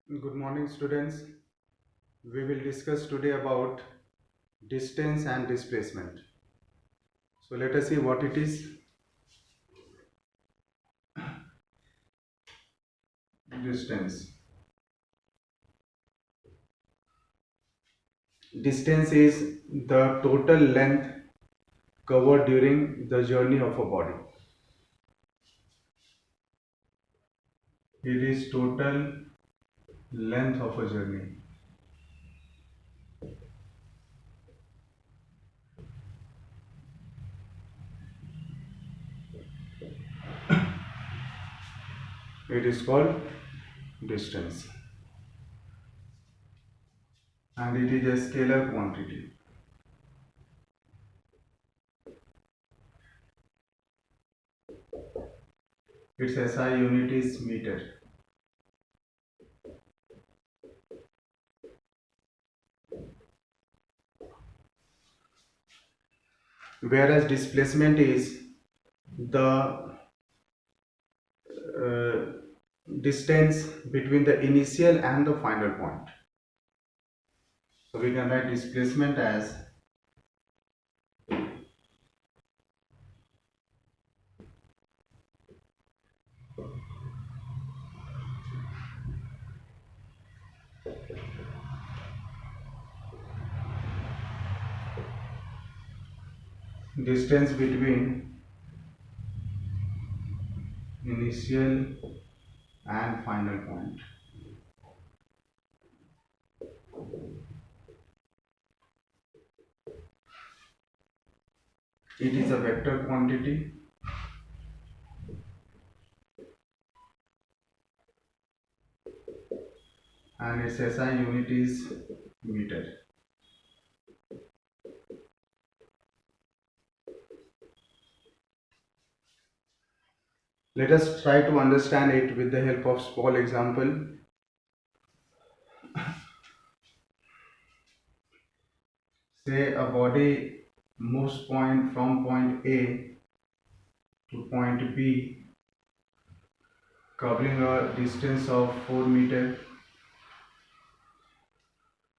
Good morning, students. We will discuss today about distance and displacement. So let us see what it is. Distance. Distance is the total length covered during the journey of a body. It is total length of a journey. It is called distance. And it is a scalar quantity. Its SI unit is meter. Whereas displacement is the uh, distance between the initial and the final point. So we can write displacement as distance between initial and final point. It is a vector quantity and its SI unit is meter. Let us try to understand it with the help of small example. Say a body moves from point A to point B covering a distance of 4 meter,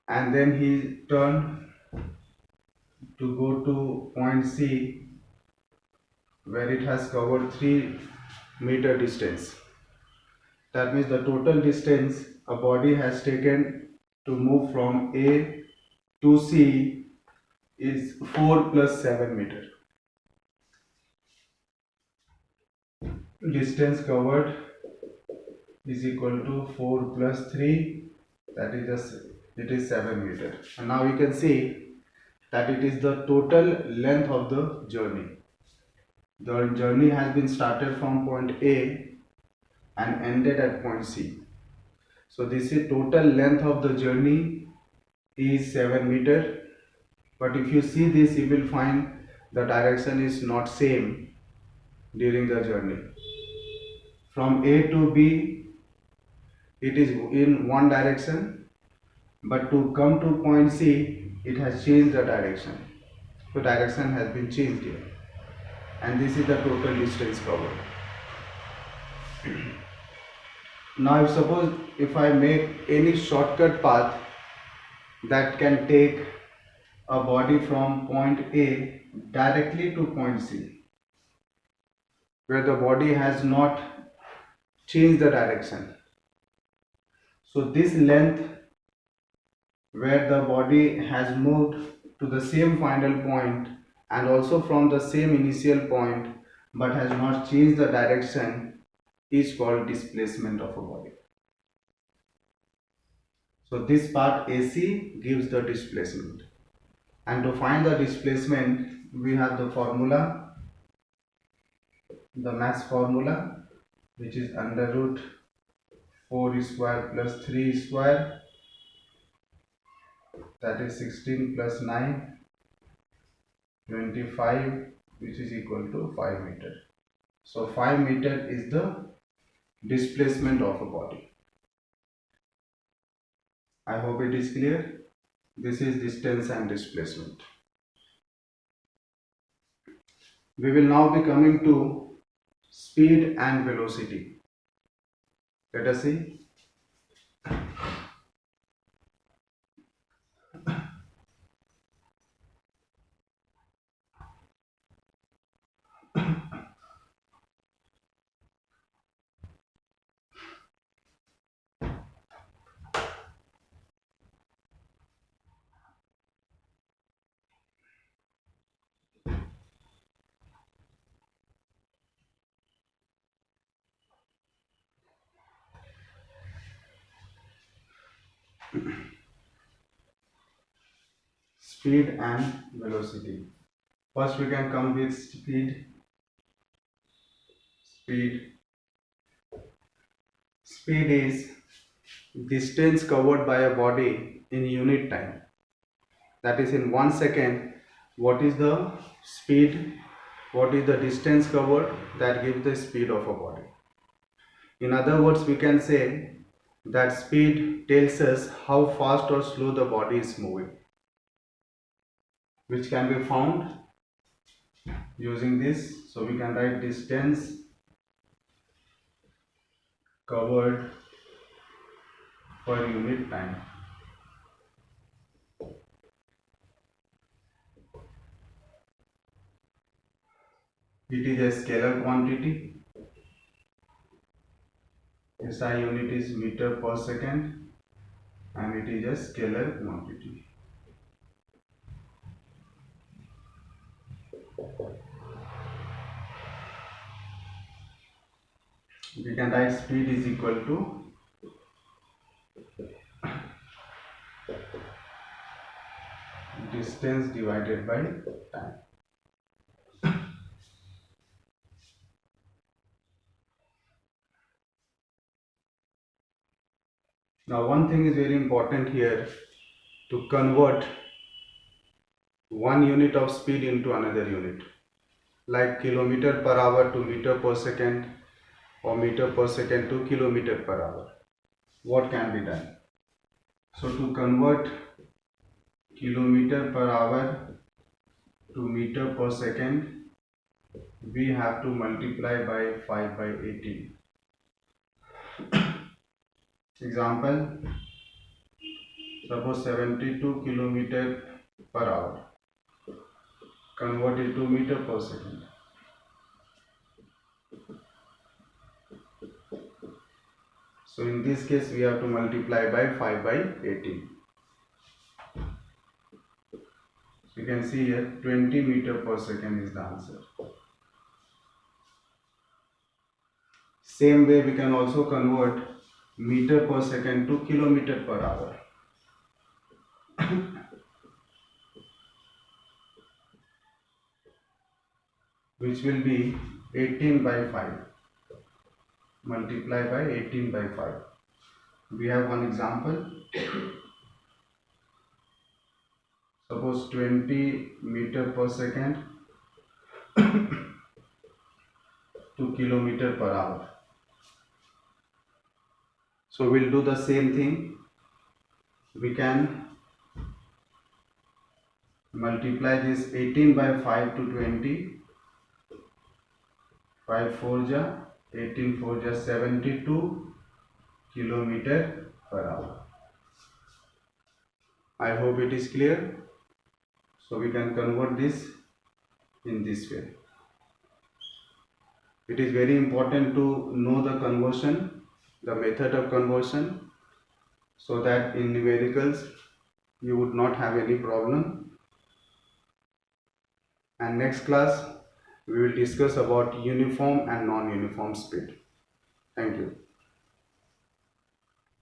and then he turned to go to point C where it has covered 3 meter distance. That means the total distance a body has taken to move from A to C is 4 plus 7 meter. Distance covered is equal to 4 plus 3, that is just it is 7 meter. And now you can see that it is the total length of the journey. The journey has been started from point A and ended at point C. So this is total length of the journey is 7 meter, but if you see this you will find the direction is not same during the journey. From A to B it is in one direction, but to come to point C it has changed the direction. So direction has been changed here, and this is the total distance covered. Now if I make any shortcut path that can take a body from point A directly to point C, where the body has not changed the direction. So this length where the body has moved to the same final point and also from the same initial point but has not changed the direction is called displacement of a body. So this part AC gives the displacement, and to find the displacement we have the formula, the mass formula, which is under root 4 square plus 3 square, that is 16 plus 9, 25, which is equal to 5 meter. So 5 meter is the displacement of a body. I hope it is clear. This is distance and displacement. We will now be coming to speed and velocity. Let us see. speed and velocity. First we can come with speed. Speed is distance covered by a body in unit time. That is, in 1 second, what is the speed, what is the distance covered, that gives the speed of a body. In other words, we can say that speed tells us how fast or slow the body is moving, which can be found using this. So we can write distance covered per unit time. It is a scalar quantity. SI unit is meter per second and it is a scalar quantity. We can write speed is equal to distance divided by time. Now one thing is very important here, to convert one unit of speed into another unit, like kilometer per hour to meter per second or meter per second to kilometer per hour. What can be done? So to convert kilometer per hour to meter per second, we have to multiply by 5 by 18. Example, suppose 72 kilometer per hour, convert it to meter per second. So in this case we have to multiply by 5 by 18. So you can see here 20 meter per second is the answer. Same way we can also convert meter per second to kilometer per hour. Which will be 18 by 5. Multiply by 18 by 5. We have one example. Suppose 20 meter per second to kilometer per hour. So we'll do the same thing. We can multiply this 18 by 5 to 20. 5 4 ja 18 4 ja 72 kilometer per hour. I hope it is clear. So we can convert this in this way. It is very important to know the conversion, the method of conversion, so that in numericals you would not have any problem. And next class we will discuss about uniform and non-uniform speed. Thank you.